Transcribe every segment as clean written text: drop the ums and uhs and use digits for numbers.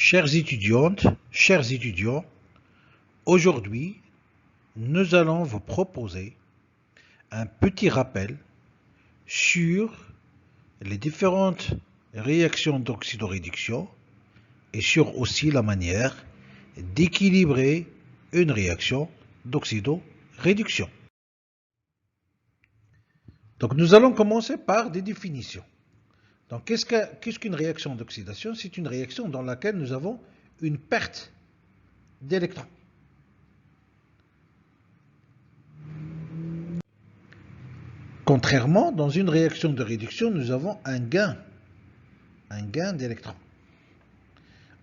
Chères étudiantes, chers étudiants, aujourd'hui, nous allons vous proposer un petit rappel sur les différentes réactions d'oxydoréduction et sur aussi la manière d'équilibrer une réaction d'oxydoréduction. Donc nous allons commencer par des définitions. Donc qu'est-ce qu'une réaction d'oxydation? C'est une réaction dans laquelle nous avons une perte d'électrons. Contrairement, dans une réaction de réduction, nous avons un gain d'électrons.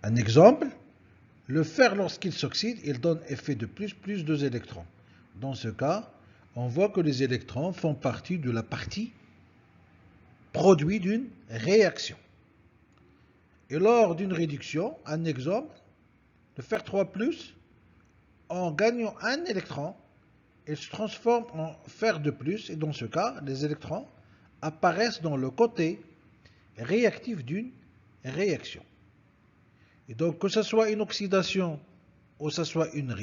Un exemple, le fer lorsqu'il s'oxyde, il donne effet de plus 2 électrons. Dans ce cas, on voit que les électrons font partie de la partie produit d'une réaction. Et lors d'une réduction, un exemple, le fer 3+, en gagnant un électron, il se transforme en fer de plus, et dans ce cas, les électrons apparaissent dans le côté réactif d'une réaction. Et donc, que ce soit une oxydation ou que ce soit une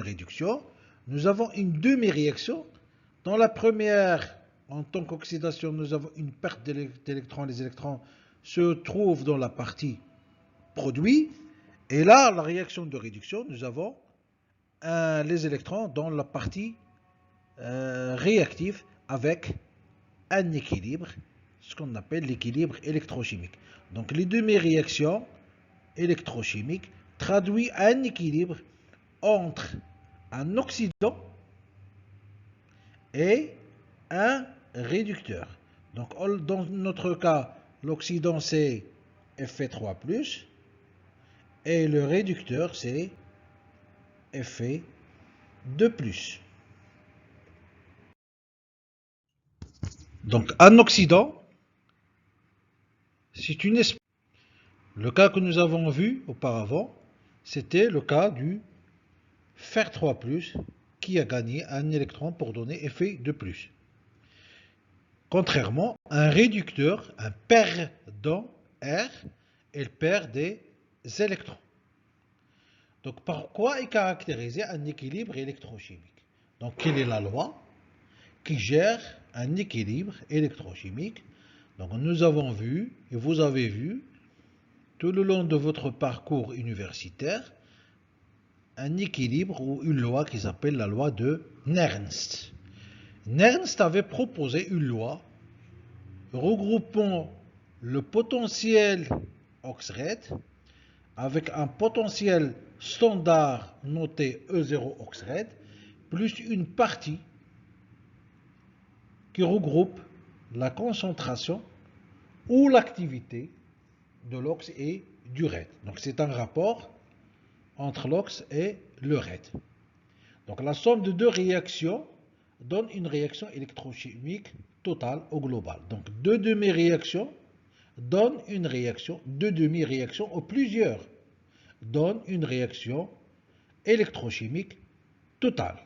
réduction, nous avons une demi-réaction. Dans la première, en tant qu'oxydation, nous avons une perte d'électrons. Les électrons se trouvent dans la partie produit. Et là, la réaction de réduction, nous avons les électrons dans la partie réactive avec un équilibre, ce qu'on appelle l'équilibre électrochimique. Donc les demi-réactions électrochimiques traduisent un équilibre entre un oxydant et un réducteur. Donc dans notre cas, l'oxydant c'est Fe3+, et le réducteur c'est Fe2+. Donc un oxydant, c'est une espèce. Le cas que nous avons vu auparavant, c'était le cas du fer 3+, qui a gagné un électron pour donner Fe2+. Contrairement, un réducteur, un perdant R, il perd des électrons. Donc pourquoi est caractérisé un équilibre électrochimique? Donc quelle est la loi qui gère un équilibre électrochimique? Donc nous avons vu, et vous avez vu, tout le long de votre parcours universitaire, un équilibre ou une loi qui s'appelle la loi de Nernst. Nernst avait proposé une loi regroupant le potentiel oxred avec un potentiel standard noté E0 oxred plus une partie qui regroupe la concentration ou l'activité de l'ox et du RED. Donc c'est un rapport entre l'ox et le RED. Donc la somme de deux réactions donne une réaction électrochimique totale au global. Donc deux demi-réactions donnent une réaction, deux demi-réactions ou plusieurs donnent une réaction électrochimique totale.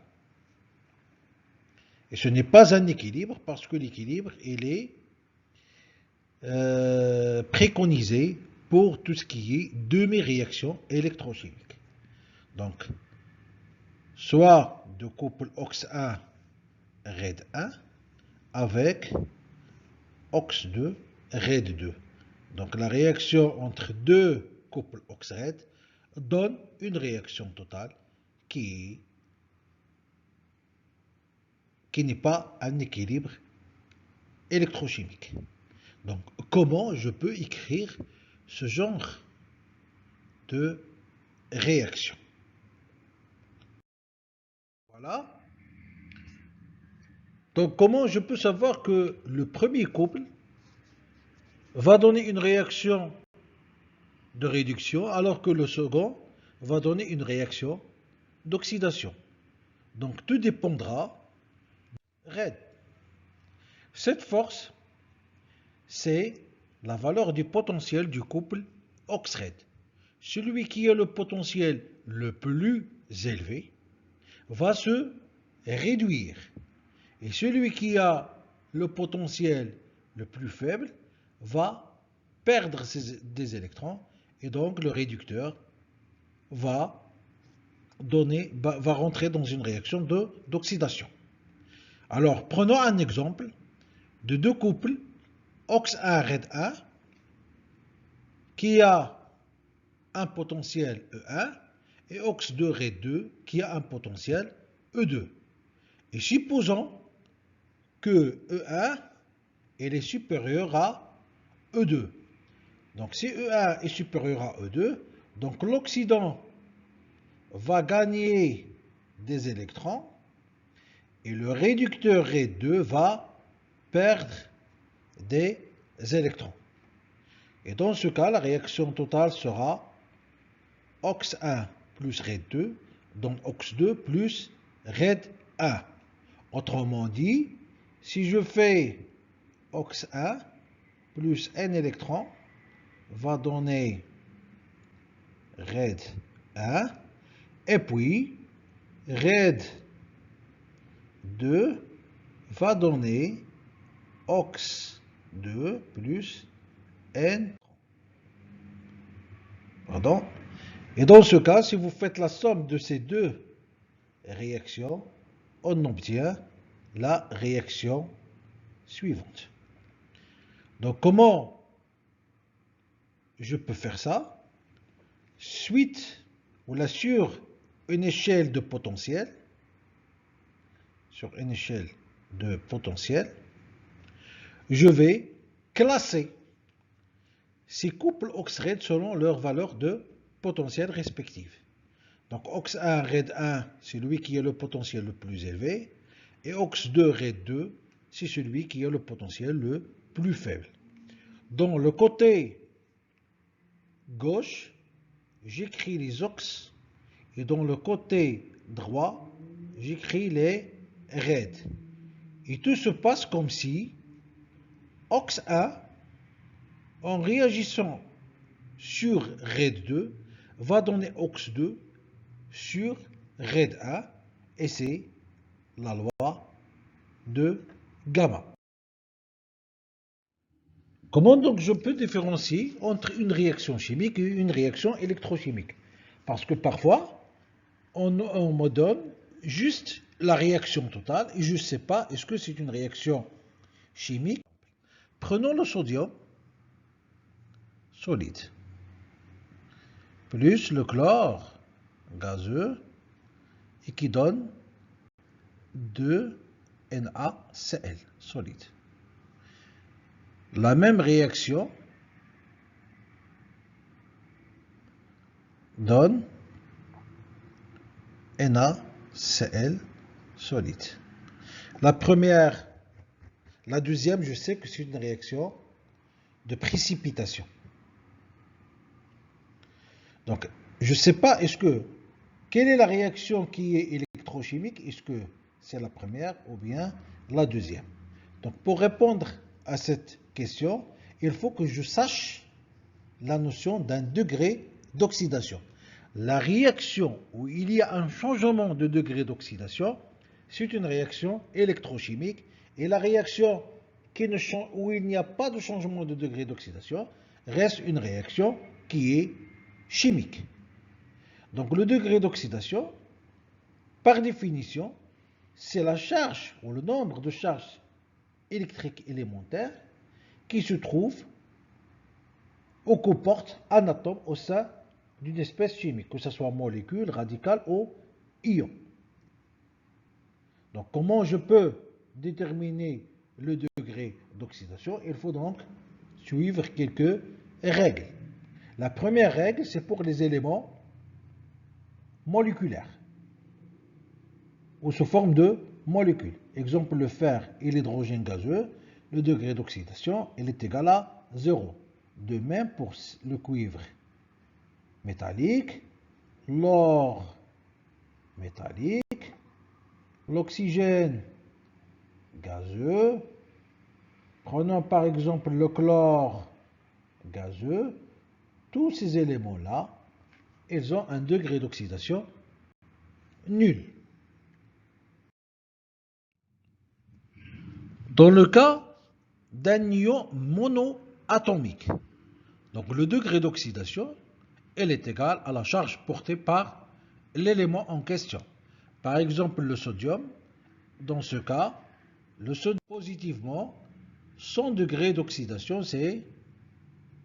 Et ce n'est pas un équilibre parce que l'équilibre il est préconisé pour tout ce qui est demi-réaction électrochimique. Donc, soit de couple OX1 RED 1 avec OX2 RED 2. Donc la réaction entre deux couples OX-RED donne une réaction totale qui n'est pas un équilibre électrochimique. Donc comment je peux écrire ce genre de réaction? Voilà. Donc comment je peux savoir que le premier couple va donner une réaction de réduction alors que le second va donner une réaction d'oxydation? Donc tout dépendra de RED. Cette force, c'est la valeur du potentiel du couple OX-RED. Celui qui a le potentiel le plus élevé va se réduire. Et celui qui a le potentiel le plus faible va perdre des électrons Et donc le réducteur va rentrer dans une réaction d'oxydation. Alors, prenons un exemple de deux couples OX1 RED1 qui a un potentiel E1 et OX2 RED2 qui a un potentiel E2. Et supposons que E1 est supérieur à E2. Donc si E1 est supérieur à E2, donc l'oxydant va gagner des électrons et le réducteur RED2 va perdre des électrons. Et dans ce cas, la réaction totale sera OX1 plus RED2, donc OX2 plus RED1. Autrement dit, si je fais OX1 plus N électrons, va donner RED1, et puis RED2 va donner OX2 plus N. Pardon. Et dans ce cas, si vous faites la somme de ces deux réactions, on obtient la réaction suivante. Donc comment je peux faire ça? Suite ou là sur une échelle de potentiel, je vais classer ces couples OX-RED selon leur valeur de potentiel respective. Donc OX1 RED1, c'est celui qui a le potentiel le plus élevé, et OX2 RED2, c'est celui qui a le potentiel le plus faible. Dans le côté gauche, j'écris les OX, et dans le côté droit, j'écris les RED. Et tout se passe comme si OX1, en réagissant sur RED2, va donner OX2 sur RED1, et c'est la loi de gamma. Comment donc je peux différencier entre une réaction chimique et une réaction électrochimique? Parce que parfois, on me donne juste la réaction totale et je ne sais pas est-ce que c'est une réaction chimique. Prenons le sodium solide plus le chlore gazeux et qui donne 2NaCl solide. La même réaction donne NaCl solide. La deuxième, je sais que c'est une réaction de précipitation. Donc, je ne sais pas quelle est la réaction qui est électrochimique, est-ce que c'est la première ou bien la deuxième. Donc, pour répondre à cette question, il faut que je sache la notion d'un degré d'oxydation. La réaction où il y a un changement de degré d'oxydation, c'est une réaction électrochimique, et la réaction où il n'y a pas de changement de degré d'oxydation reste une réaction qui est chimique. Donc le degré d'oxydation, par définition, c'est la charge ou le nombre de charges électriques élémentaires qui se trouve ou comporte un atome au sein d'une espèce chimique, que ce soit molécule, radicale ou ion. Donc comment je peux déterminer le degré d'oxydation? Il faut donc suivre quelques règles. La première règle, c'est pour les éléments moléculaires ou sous forme de molécules. Exemple, le fer et l'hydrogène gazeux, le degré d'oxydation est égal à 0. De même pour le cuivre métallique, l'or métallique, l'oxygène gazeux. Prenons par exemple le chlore gazeux. Tous ces éléments-là, ils ont un degré d'oxydation nul. Dans le cas d'un ion monoatomique, donc le degré d'oxydation elle est égale à la charge portée par l'élément en question. Par exemple, le sodium, dans ce cas, le sodium positivement, son degré d'oxydation c'est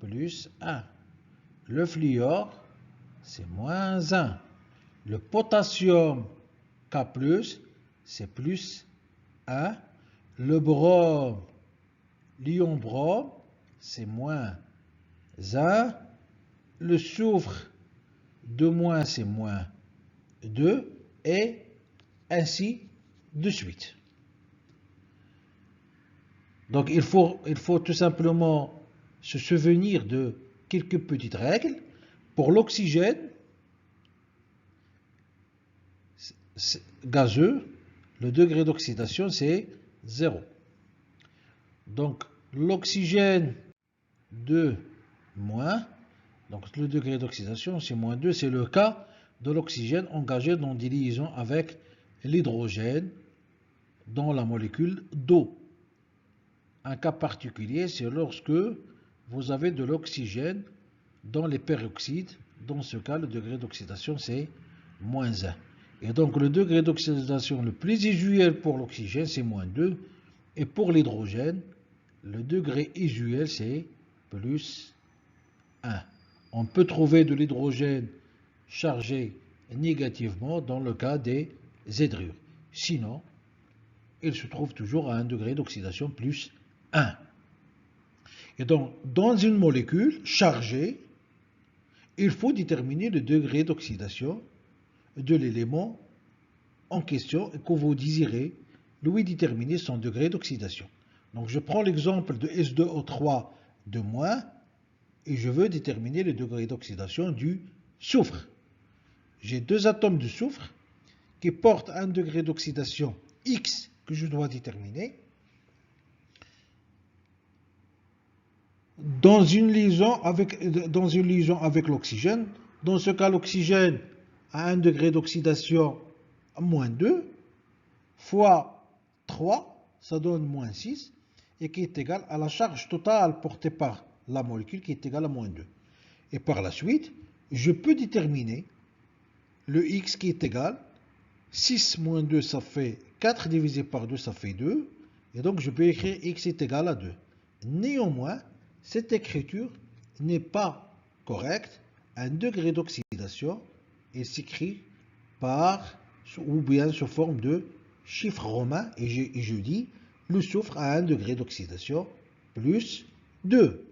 plus 1. Le fluor, c'est moins 1. Le potassium K+, c'est plus 1. Le brome, l'ion brome, c'est moins 1. Le soufre, de moins, c'est moins 2. Et ainsi de suite. Donc il faut tout simplement se souvenir de quelques petites règles. Pour l'oxygène gazeux, le degré d'oxydation c'est 0. Donc l'oxygène 2 moins, donc le degré d'oxydation c'est moins 2, c'est le cas de l'oxygène engagé dans des liaisons avec l'hydrogène dans la molécule d'eau. Un cas particulier, c'est lorsque vous avez de l'oxygène dans les peroxydes. Dans ce cas, le degré d'oxydation, c'est moins 1. Et donc, le degré d'oxydation le plus usuel pour l'oxygène, c'est moins 2. Et pour l'hydrogène, le degré usuel, c'est plus 1. On peut trouver de l'hydrogène chargé négativement dans le cas des hydrures. Sinon, il se trouve toujours à un degré d'oxydation plus 1. Et donc, dans une molécule chargée, il faut déterminer le degré d'oxydation de l'élément en question et que vous désirez lui déterminer son degré d'oxydation. Donc, je prends l'exemple de S2O3 de moins et je veux déterminer le degré d'oxydation du soufre. J'ai deux atomes de soufre qui portent un degré d'oxydation X que je dois déterminer. Dans une liaison avec l'oxygène. Dans ce cas, l'oxygène a un degré d'oxydation moins 2 fois 3, ça donne moins 6, et qui est égal à la charge totale portée par la molécule qui est égale à moins 2. Et par la suite, je peux déterminer le X qui est égal, 6 moins 2 ça fait 4 divisé par 2 ça fait 2, et donc je peux écrire X est égal à 2. Néanmoins, cette écriture n'est pas correcte. Un degré d'oxydation est s'écrit par ou bien sous forme de chiffre romain et je dis le soufre a un degré d'oxydation plus 2.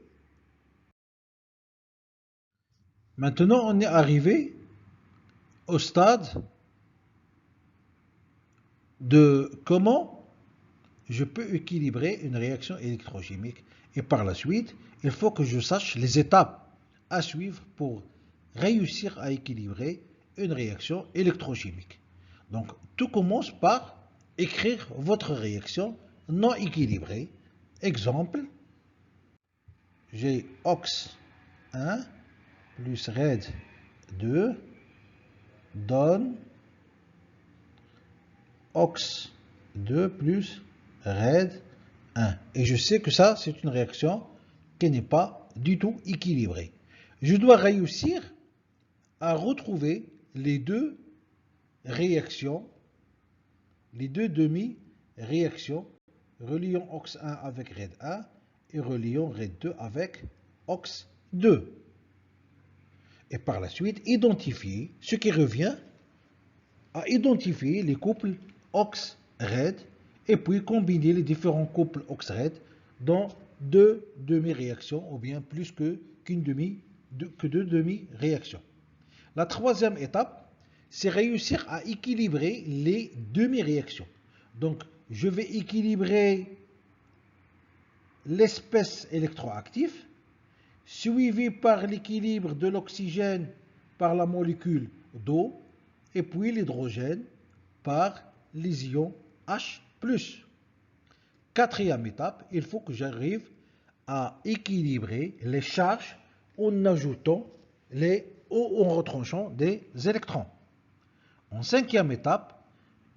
Maintenant, on est arrivé au stade de comment je peux équilibrer une réaction électrochimique. Et par la suite, il faut que je sache les étapes à suivre pour réussir à équilibrer une réaction électrochimique. Donc, tout commence par écrire votre réaction non équilibrée. Exemple, j'ai OX 1 plus RED 2 donne OX 2 plus RED 1. Et je sais que ça, c'est une réaction qui n'est pas du tout équilibrée. Je dois réussir à retrouver les deux réactions, les deux demi-réactions, reliant OX 1 avec RED 1 et reliant RED 2 avec OX 2. Et par la suite, identifier ce qui revient à identifier les couples OX-RED et puis combiner les différents couples OX-RED dans deux demi-réactions ou bien plus que deux demi-réactions. La troisième étape, c'est réussir à équilibrer les demi-réactions. Donc, je vais équilibrer l'espèce électroactive suivi par l'équilibre de l'oxygène par la molécule d'eau et puis l'hydrogène par les ions H+. Quatrième étape, il faut que j'arrive à équilibrer les charges en ajoutant ou en retranchant des électrons. En cinquième étape,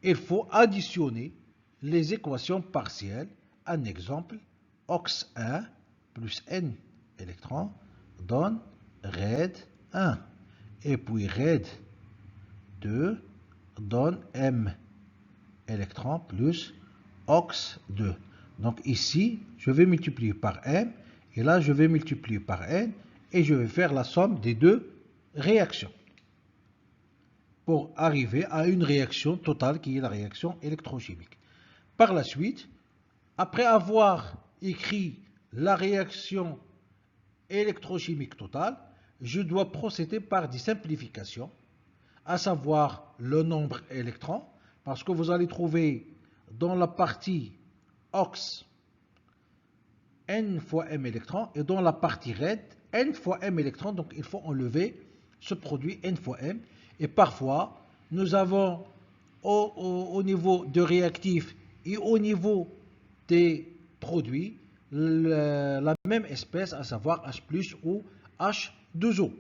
il faut additionner les équations partielles. Un exemple, OX1 plus N électrons donne RED 1. et puis RED 2 donne M électrons plus OX 2. Donc ici, je vais multiplier par M, et là, je vais multiplier par N, et je vais faire la somme des deux réactions pour arriver à une réaction totale qui est la réaction électrochimique. Par la suite, après avoir écrit la réaction électrochimique totale, je dois procéder par des simplifications, à savoir le nombre électrons, parce que vous allez trouver dans la partie OX N fois M électrons et dans la partie RED N fois M électrons, donc il faut enlever ce produit N fois M, et parfois nous avons au niveau de réactifs et au niveau des produits la même espèce, à savoir H+, ou H2O.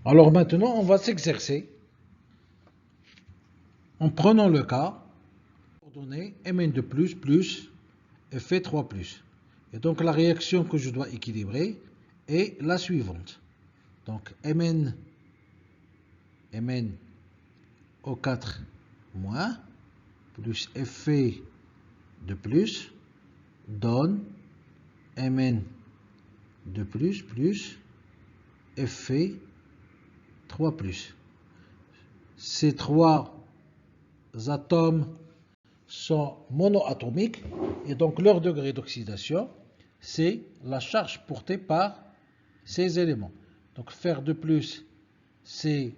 Alors maintenant, on va s'exercer en prenant le cas pour donner Mn2+, plus Fe3+. Et donc la réaction que je dois équilibrer est la suivante. Donc Mn O4- plus Fe de plus donne Mn de plus Fe3+. Ces trois atomes sont monoatomiques et donc leur degré d'oxydation, c'est la charge portée par ces éléments. Donc fer de plus, c'est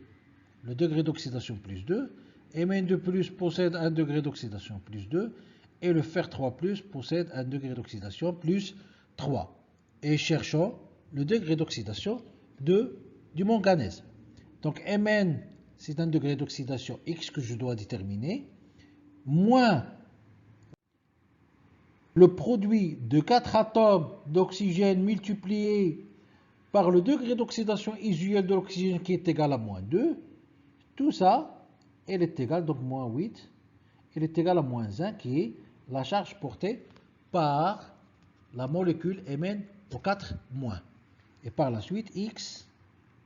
le degré d'oxydation plus 2, Mn de plus possède un degré d'oxydation plus 2, et le fer 3+, possède un degré d'oxydation plus 3. Et cherchons le degré d'oxydation du manganèse. Donc Mn, c'est un degré d'oxydation X que je dois déterminer, moins le produit de 4 atomes d'oxygène multiplié par le degré d'oxydation usuel de l'oxygène qui est égal à moins 2, tout ça, elle est égale, donc moins 8, elle est égale à moins 1, qui est la charge portée par la molécule Mn au 4-. Et par la suite, X,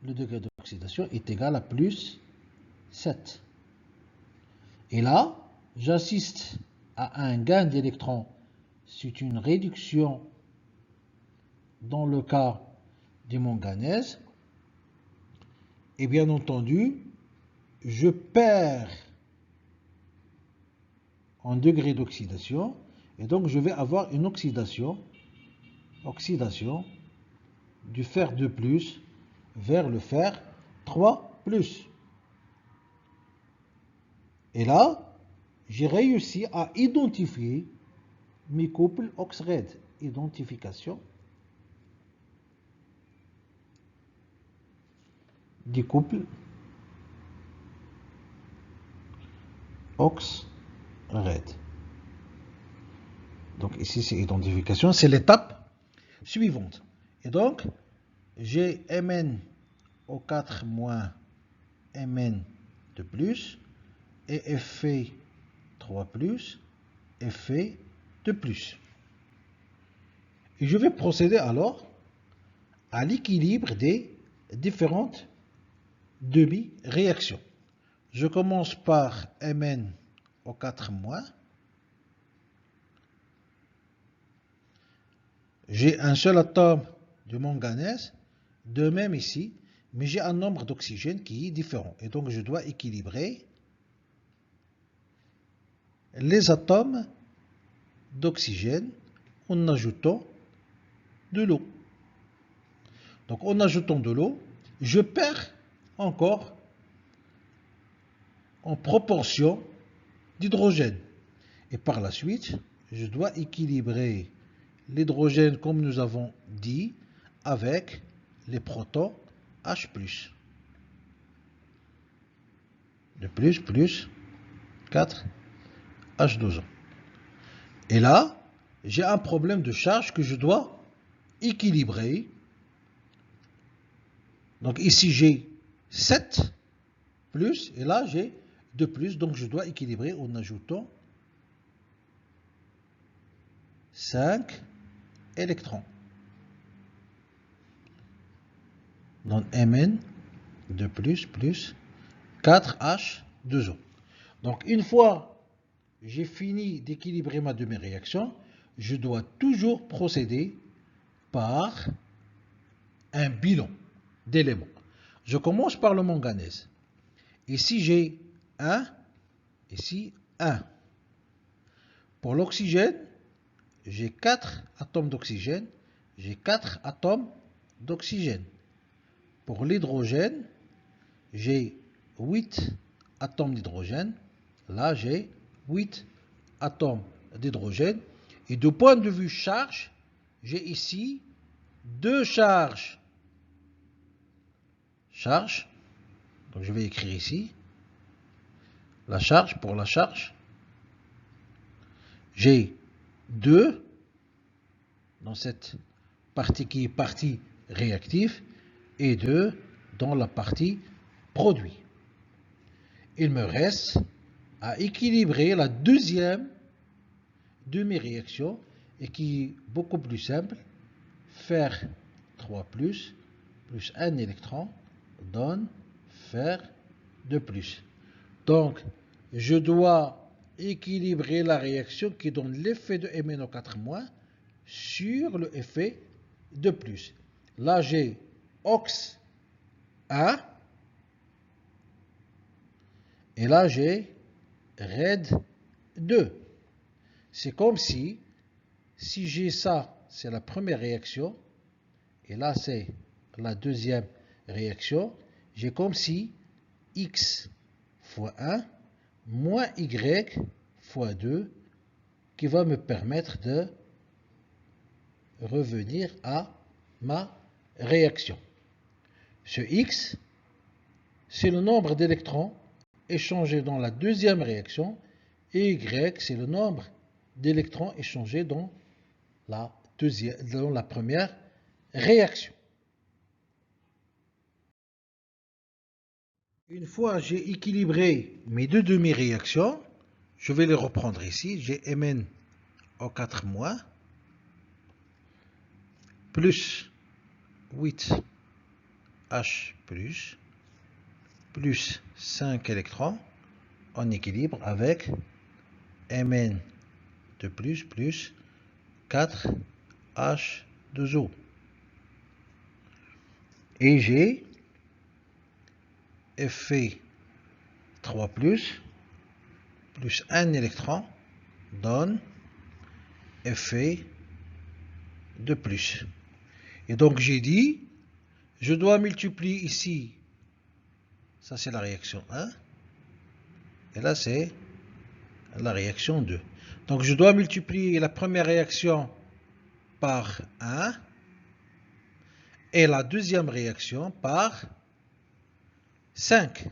le degré d'oxydation, est égal à plus 7. Et là, j'assiste à un gain d'électrons. C'est une réduction dans le cas du manganèse. Et bien entendu, je perds en degré d'oxydation, et donc je vais avoir une oxydation du fer 2+ vers le fer 3+. Et là, j'ai réussi à identifier mes couples OX-RED. Identification des couples OX-RED. Donc ici, c'est identification, c'est l'étape suivante. Et donc, j'ai Mn O4- Mn de plus et Fe3+, Fe de plus. Et je vais procéder alors à l'équilibre des différentes demi-réactions. Je commence par Mn O4-. J'ai un seul atome de manganèse, de même ici, mais j'ai un nombre d'oxygène qui est différent. Et donc je dois équilibrer les atomes d'oxygène en ajoutant de l'eau. Donc en ajoutant de l'eau, je perds encore en proportion d'hydrogène. Et par la suite, je dois équilibrer l'hydrogène, comme nous avons dit, avec les protons H+. De plus 4 H2O. Et là, j'ai un problème de charge que je dois équilibrer. Donc ici, j'ai 7 plus, et là, j'ai 2 plus. Donc je dois équilibrer en ajoutant 5 électrons. donne Mn2 plus 4H2O. Donc une fois j'ai fini d'équilibrer ma demi-réaction, je dois toujours procéder par un bilan d'éléments. Je commence par le manganèse. Ici j'ai 1, ici 1. Pour l'oxygène, j'ai 4 atomes d'oxygène, j'ai 4 atomes d'oxygène. Pour l'hydrogène, j'ai 8 atomes d'hydrogène. Là, j'ai 8 atomes d'hydrogène. Et du point de vue charge, j'ai ici 2 charges. Charge, donc je vais écrire ici la charge. Pour la charge, j'ai 2 dans cette partie qui est partie réactive et 2 dans la partie produit. Il me reste à équilibrer la deuxième demi-réaction et qui est beaucoup plus simple. Fer 3 plus un électron donne fer 2 plus. Donc, je dois équilibrer la réaction qui donne l'effet de MnO4- sur le effet de plus. Là, j'ai OX 1 et là, j'ai RED 2. C'est comme si j'ai ça, c'est la première réaction, et là, c'est la deuxième réaction, j'ai comme si X fois 1 moins Y fois 2 qui va me permettre de revenir à ma réaction. Ce X, c'est le nombre d'électrons échangés dans la deuxième réaction et Y, c'est le nombre d'électrons échangés dans la première réaction. Une fois j'ai équilibré mes deux demi-réactions, je vais les reprendre ici. J'ai MnO4- plus 8H plus 5 électrons en équilibre avec Mn de plus 4H2O. Et j'ai Fe3 plus un électron donne Fe de plus. Et donc j'ai dit, je dois multiplier ici, ça c'est la réaction 1, et là c'est la réaction 2. Donc je dois multiplier la première réaction par 1 et la deuxième réaction par 5.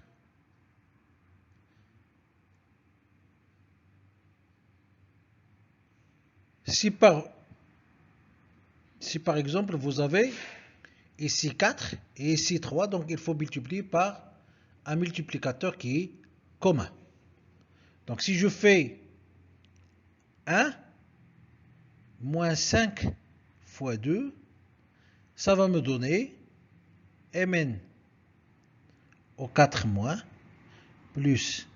Si par exemple vous avez ici 4 et ici 3, donc il faut multiplier par un multiplicateur qui est commun. Donc si je fais 1 moins 5 fois 2, ça va me donner Mn au 4- plus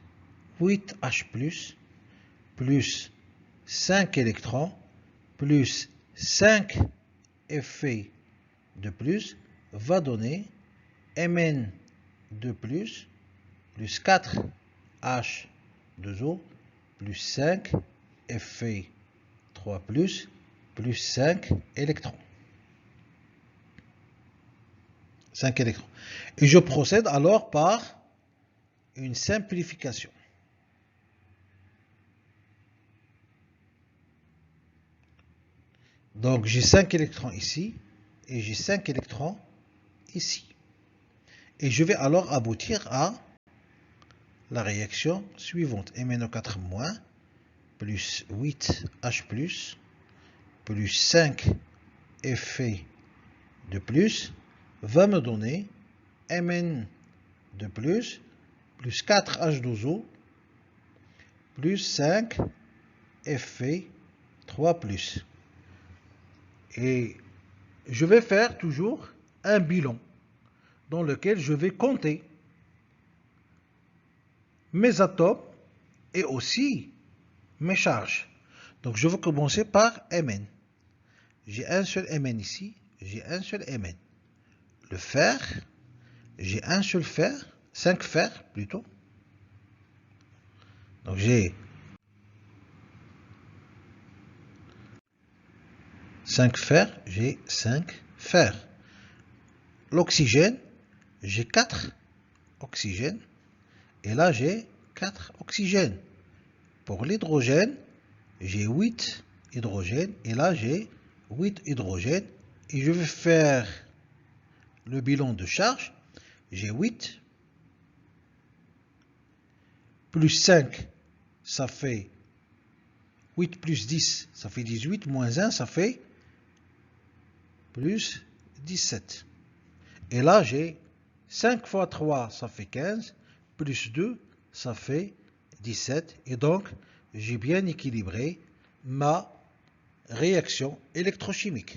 8H plus 5 électrons plus 5 Fe de plus va donner Mn de plus 4H2O plus 5 Fe3 plus 5 électrons. 5 électrons. Et je procède alors par une simplification. Donc j'ai 5 électrons ici et j'ai 5 électrons ici. Et je vais alors aboutir à la réaction suivante. MnO4- plus 8H plus 5 Fe de plus va me donner Mn de plus 4H2O plus 5 Fe3 plus. Et je vais faire toujours un bilan. dans lequel je vais compter mes atomes et aussi mes charges. Donc je vais commencer par Mn. J'ai un seul Mn ici, j'ai un seul Mn. Le fer, j'ai un seul fer, 5 fers plutôt. Donc j'ai 5 fers, j'ai 5 fers. L'oxygène, j'ai 4 oxygènes. Et là, j'ai 4 oxygènes. Pour l'hydrogène, j'ai 8 hydrogènes. Et là, j'ai 8 hydrogènes. Et je vais faire le bilan de charge. J'ai 8 plus 5, ça fait 8 plus 10, ça fait 18, moins 1, ça fait plus 17. Et là, j'ai 5 fois 3, ça fait 15, plus 2, ça fait 17. Et donc, j'ai bien équilibré ma réaction électrochimique.